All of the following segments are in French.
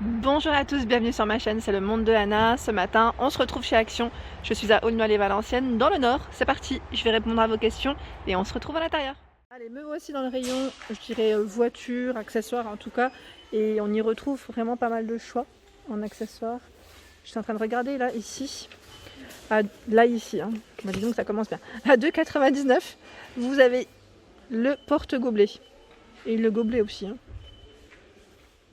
Bonjour à tous, bienvenue sur ma chaîne, c'est le monde de Anna. Ce matin, on se retrouve chez Action. Je suis à Aulnoy-les-Valenciennes, dans le Nord. C'est parti, je vais répondre à vos questions et on se retrouve à l'intérieur. Allez, me voici dans le rayon, je dirais voitures, accessoires en tout cas. Et on y retrouve vraiment pas mal de choix en accessoires. Je suis en train de regarder là, ici. Là, ici, hein. Bah, disons que ça commence bien. À 2,99 €, vous avez le porte-gobelet. Et le gobelet aussi, hein.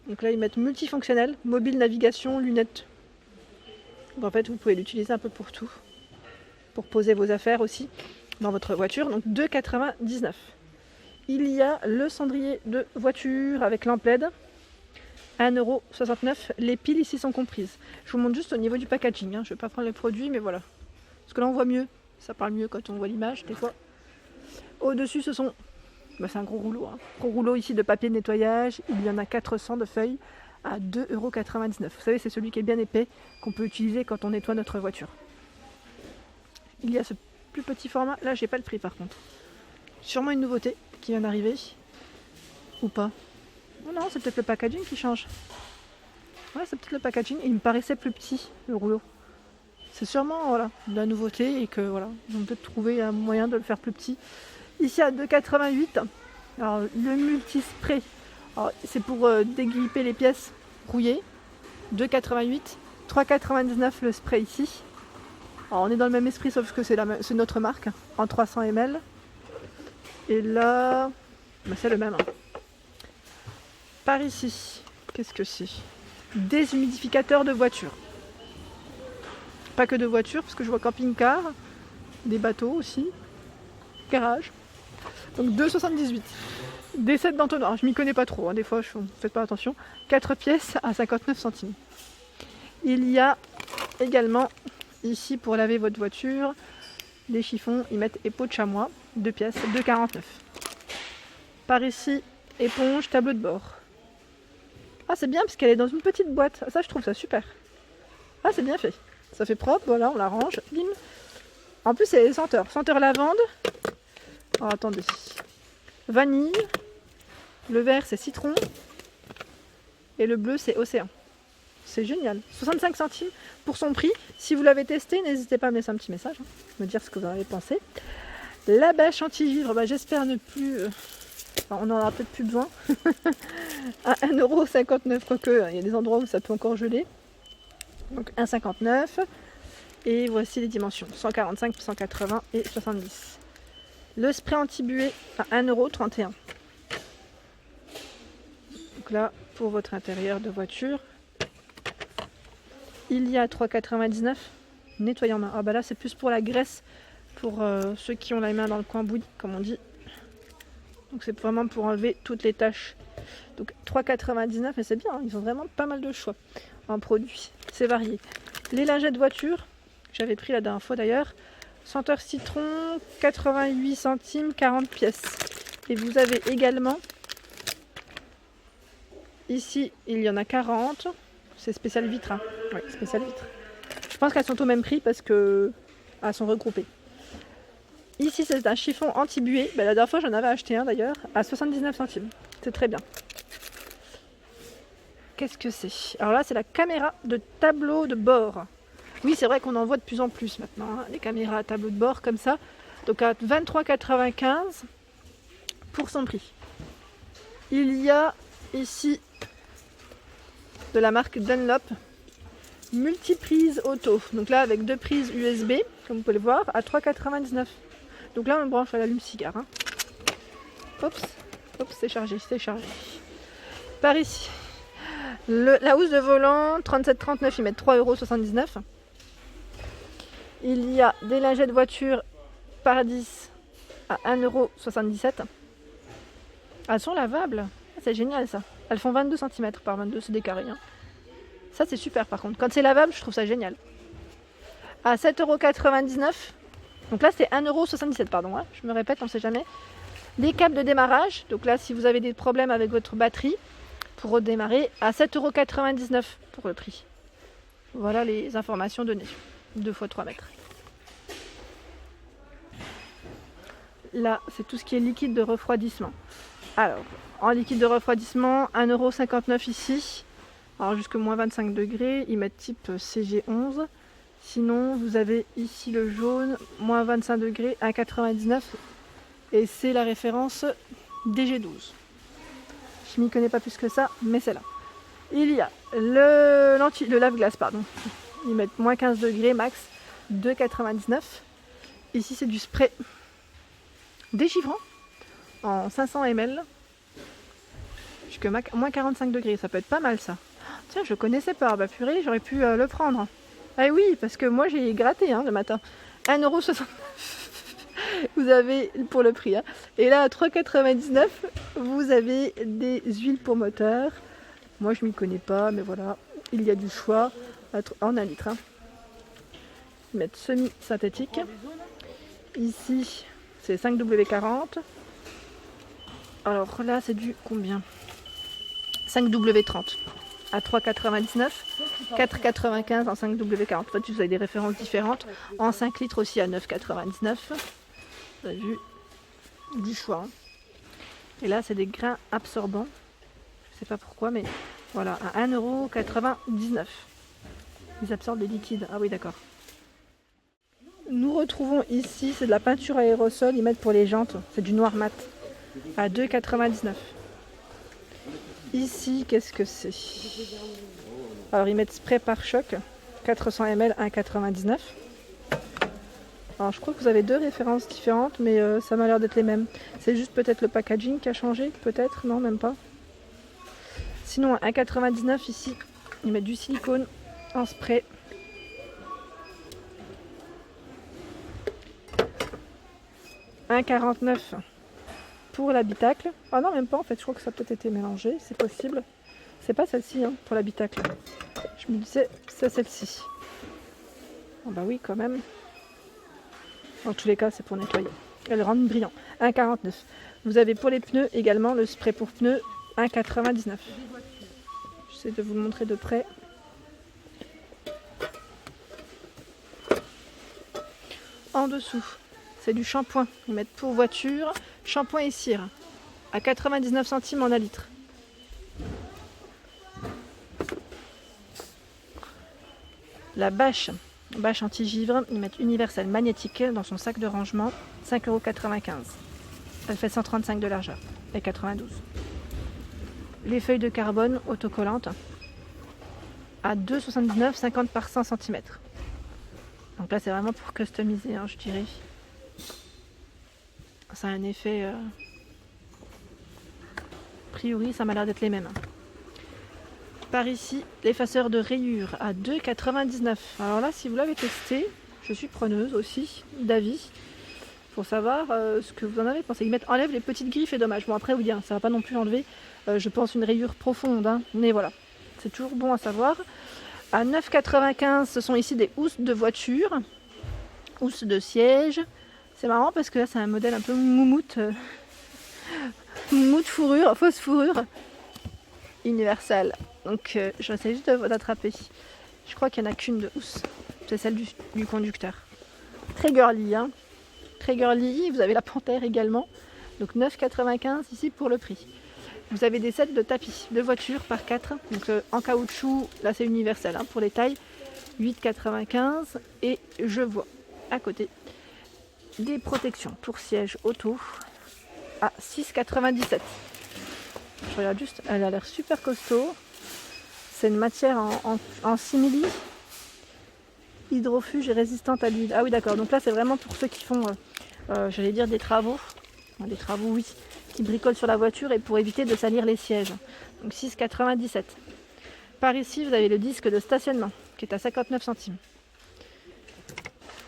Donc là, ils mettent multifonctionnel, mobile, navigation, lunettes. Donc en fait, vous pouvez l'utiliser un peu pour tout. Pour poser vos affaires aussi dans votre voiture. Donc 2,99 €. Il y a le cendrier de voiture avec lampe LED. 1,69 €. Les piles ici sont comprises. Je vous montre juste au niveau du packaging. Je ne vais pas prendre les produits, mais voilà. Parce que là, on voit mieux. Ça parle mieux quand on voit l'image, des fois. Au-dessus, ce sont... c'est un gros rouleau. Gros rouleau ici de papier de nettoyage. Il y en a 400 de feuilles à 2,99 €. Vous savez, c'est celui qui est bien épais, qu'on peut utiliser quand on nettoie notre voiture. Il y a ce plus petit format. Là, j'ai pas le prix par contre. Sûrement une nouveauté qui vient d'arriver. Ou pas. Oh non, c'est peut-être le packaging qui change. Ouais, c'est peut-être le packaging. Il me paraissait plus petit, le rouleau. C'est sûrement voilà, de la nouveauté et que voilà, ils ont peut-être trouvé un moyen de le faire plus petit. Ici à 2,88 €. Alors, le multispray. C'est pour dégripper les pièces rouillées. 2,88 €. 3,99 € le spray ici. Alors, on est dans le même esprit sauf que c'est notre marque en 300 ml. Et là, c'est le même. Par ici, qu'est-ce que c'est? Déshumidificateur de voiture. Pas que de voiture, parce que je vois camping-car, des bateaux aussi, garage. Donc 2,78 €. Des sets d'entonnoir, je m'y connais pas trop, des fois faites pas attention. 4 pièces à 59 centimes. Il y a également ici pour laver votre voiture, les chiffons, ils mettent épeau de chamois, 2 pièces, 2,49 €. Par ici, éponge, tableau de bord. Ah, c'est bien parce qu'elle est dans une petite boîte. Ça, je trouve ça super. Ah, c'est bien fait. Ça fait propre, voilà, on la range, bim. En plus, c'est les senteurs. Senteur lavande. Oh, attendez. Vanille. Le vert, c'est citron. Et le bleu, c'est océan. C'est génial. 65 centimes pour son prix. Si vous l'avez testé, n'hésitez pas à me laisser un petit message. Me dire ce que vous en avez pensé. La bêche anti-givre, j'espère ne plus... on n'en aura peut-être plus besoin. À 1,59 €, quoique il y a des endroits où ça peut encore geler. Donc 1,59 €. Et voici les dimensions. 145, 180 et 70. Le spray anti-buée à 1,31 €. Donc là, pour votre intérieur de voiture. Il y a 3,99 €. Nettoyant main. Ah bah là, c'est plus pour la graisse. Pour ceux qui ont la main dans le cambouis, comme on dit. Donc c'est vraiment pour enlever toutes les taches. Donc 3,99 €, mais c'est bien, ils ont vraiment pas mal de choix en produits. C'est varié. Les lingettes voiture, j'avais pris la dernière fois d'ailleurs. Senteur citron, 88 centimes, 40 pièces. Et vous avez également, ici, il y en a 40. C'est spécial vitre. Oui, spécial vitre. Je pense qu'elles sont au même prix parce qu'elles sont regroupées. Ici, c'est un chiffon anti-buée. La dernière fois, j'en avais acheté un d'ailleurs, à 79 centimes. C'est très bien. Qu'est-ce que c'est? Alors là, c'est la caméra de tableau de bord. Oui, c'est vrai qu'on en voit de plus en plus maintenant, les caméras à tableau de bord comme ça. Donc à 23,95 € pour son prix. Il y a ici de la marque Dunlop, multiprise auto. Donc là, avec 2 prises USB, comme vous pouvez le voir, à 3,99 €. Donc là, on branche à l'allume-cigare. Oups, c'est chargé, c'est chargé. Par ici, la housse de volant, 37,39 €, ils mettent 3,79 €. Il y a des lingettes voiture par 10 à 1,77 €. Elles sont lavables. C'est génial ça. Elles font 22 cm par 22, c'est des carrés. Ça, c'est super par contre. Quand c'est lavable, je trouve ça génial. À 7,99 €. Donc là, c'est 1,77 €, pardon. Je me répète, on ne sait jamais. Les câbles de démarrage. Donc là, si vous avez des problèmes avec votre batterie, pour redémarrer, à 7,99 € pour le prix. Voilà les informations données. 2 x 3 mètres. Là, c'est tout ce qui est liquide de refroidissement. Alors, en liquide de refroidissement, 1,59 € ici. Alors jusque moins 25 degrés, ils mettent type CG11. Sinon, vous avez ici le jaune, moins 25 degrés, 1,99. Et c'est la référence DG12. Je m'y connais pas plus que ça, mais c'est là. Il y a le lave-glace, pardon. Ils mettent moins 15 degrés max, 2,99. Ici, c'est du spray dégivrant en 500 ml. Jusque moins 45 degrés, ça peut être pas mal ça. Tiens, je connaissais pas, bah purée, j'aurais pu le prendre. Ah oui, parce que moi j'ai gratté le matin. 1,69€. Vous avez pour le prix. Et là, à 3,99€, vous avez des huiles pour moteur. Moi, je m'y connais pas, mais voilà. Il y a du choix en 1 litre. Ils mettent semi-synthétique. Ici, c'est 5W40. Alors là, c'est du combien? 5W30 à 3,99€, 4,95€ en 5W40. En fait, vous avez des références différentes. En 5 litres aussi à 9,99€. Vous avez vu du choix. Et là, c'est des grains absorbants. Je sais pas pourquoi, mais voilà, à 1,99€. Ils absorbent les liquides. Ah oui, d'accord. Nous retrouvons ici, c'est de la peinture aérosol. Ils mettent pour les jantes. C'est du noir mat. À 2,99€. Ici, qu'est-ce que c'est? Alors, ils mettent spray pare-choc, 400 ml, 1,99€. Alors, je crois que vous avez deux références différentes, mais ça m'a l'air d'être les mêmes. C'est juste peut-être le packaging qui a changé, peut-être, non, même pas. Sinon, 1,99€ ici, ils mettent du silicone en spray. « 1,49€ pour l'habitacle. Ah non, même pas en fait, je crois que ça a peut-être été mélangé, c'est possible. C'est pas celle-ci pour l'habitacle. Je me disais, c'est celle-ci. Oh bah oui, quand même. En tous les cas, c'est pour nettoyer. Elle rend brillant. 1,49€. Vous avez pour les pneus également le spray pour pneus, 1,99€. J'essaie de vous le montrer de près. En dessous, c'est du shampoing. Ils mettent pour voiture, shampoing et cire, à 99 centimes en 1 litre. La bâche anti-givre, ils mettent universelle magnétique dans son sac de rangement, 5,95€. Elle fait 135 de largeur et 92. Les feuilles de carbone autocollantes à 2,79€, 50 par 100 cm. Donc là, c'est vraiment pour customiser, je dirais. Ça a un effet... A priori, ça m'a l'air d'être les mêmes. Par ici, l'effaceur de rayures à 2,99€. Alors là, si vous l'avez testé, je suis preneuse aussi d'avis pour savoir ce que vous en avez pensé. Ils enlèvent les petites griffes et dommage. Bon, après, vous dire, ça va pas non plus enlever, je pense, une rayure profonde. Mais voilà, c'est toujours bon à savoir. À 9,95€, ce sont ici des housses de voiture, housses de siège. C'est marrant parce que là, c'est un modèle un peu moumoute. Moumoute fourrure, fausse fourrure. Universal. Donc j'essaie juste d'attraper. Je crois qu'il n'y en a qu'une de housse. C'est celle du conducteur. Très girly, Très girly. Vous avez la panthère également. Donc 9,95€ ici pour le prix. Vous avez des sets de tapis de voiture par 4. Donc en caoutchouc, là c'est universel pour les tailles. 8,95€. Et je vois à côté des protections pour siège auto à 6,97€. Je regarde juste, elle a l'air super costaud. C'est une matière en simili, hydrofuge et résistante à l'huile. Ah oui, d'accord, donc là c'est vraiment pour ceux qui font, j'allais dire des travaux. Des travaux, oui, qui bricolent sur la voiture et pour éviter de salir les sièges. Donc 6,97€. Par ici, vous avez le disque de stationnement qui est à 59 centimes.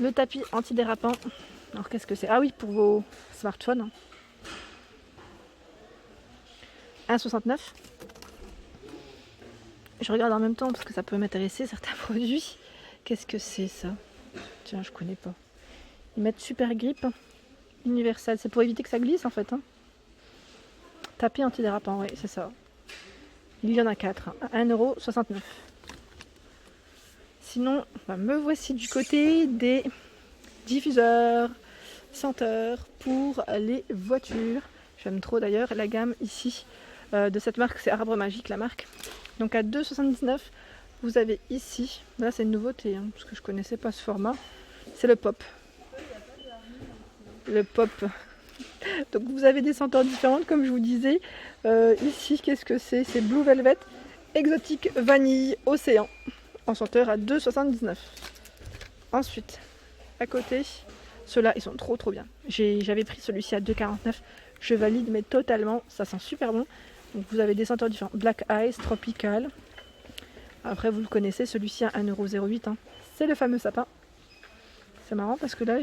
Le tapis antidérapant. Alors qu'est-ce que c'est? Ah oui, pour vos smartphones. 1,69€. Je regarde en même temps parce que ça peut m'intéresser certains produits. Qu'est-ce que c'est ça? Tiens, je connais pas. Ils mettent super grip universel. C'est pour éviter que ça glisse en fait. Tapis antidérapant, oui, c'est ça. Il y en a 4 à 1,69€. Sinon, me voici du côté des diffuseurs, senteurs pour les voitures. J'aime trop d'ailleurs la gamme ici de cette marque, c'est Arbre Magique la marque. Donc à 2,79 €, vous avez ici, là c'est une nouveauté, hein, parce que je connaissais pas ce format, c'est le pop. Le pop. Donc vous avez des senteurs différentes comme je vous disais. Ici, qu'est-ce que c'est? C'est Blue Velvet Exotique Vanille Océan en senteur à 2,79 €. Ensuite, à côté, ceux-là ils sont trop bien. J'avais pris celui-ci à 2,49 €. Je valide mais totalement, ça sent super bon. Donc vous avez des senteurs différentes. Black Ice, Tropical. Après vous le connaissez, celui-ci à 1,08 €. Hein. C'est le fameux sapin. C'est marrant parce que là,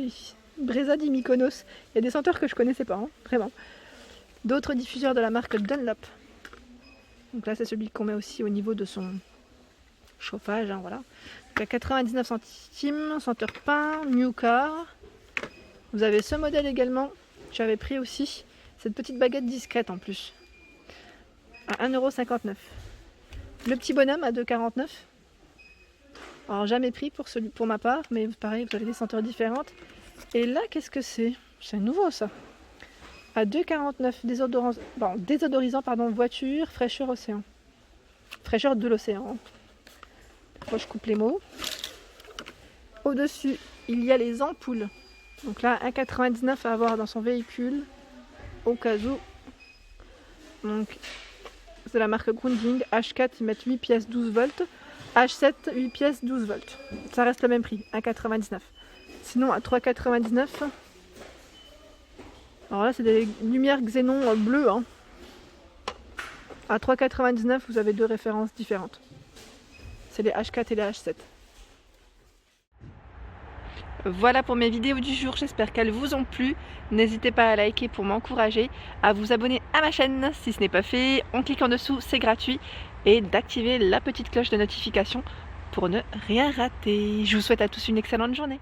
Breza di Mykonos, il y a des senteurs que je connaissais pas, hein, vraiment. D'autres diffuseurs de la marque Dunlop. Donc là c'est celui qu'on met aussi au niveau de son chauffage, hein, voilà. Donc à 99 centimes, senteur pain, New Car. Vous avez ce modèle également, j'avais pris aussi, cette petite baguette discrète en plus, à 1,59 €. Le petit bonhomme à 2,49 €. Alors jamais pris pour ma part, mais pareil, vous avez des senteurs différentes. Et là, qu'est-ce que c'est? C'est nouveau ça. À 2,49 €, désodorisant, voiture, fraîcheur océan. Fraîcheur de l'océan. Moi je coupe les mots. Au-dessus, il y a les ampoules. Donc là, 1,99 € à avoir dans son véhicule, au cas où. Donc, c'est la marque Grundig. H4, ils mettent 8 pièces 12 volts. H7, 8 pièces 12 volts. Ça reste le même prix, 1,99 €. Sinon, à 3,99 €. Alors là, c'est des lumières xénon bleues. Hein. À 3,99 €, vous avez deux références différentes. C'est les H4 et les H7. Voilà pour mes vidéos du jour, j'espère qu'elles vous ont plu. N'hésitez pas à liker pour m'encourager, à vous abonner à ma chaîne si ce n'est pas fait, en cliquant dessous, c'est gratuit, et d'activer la petite cloche de notification pour ne rien rater. Je vous souhaite à tous une excellente journée.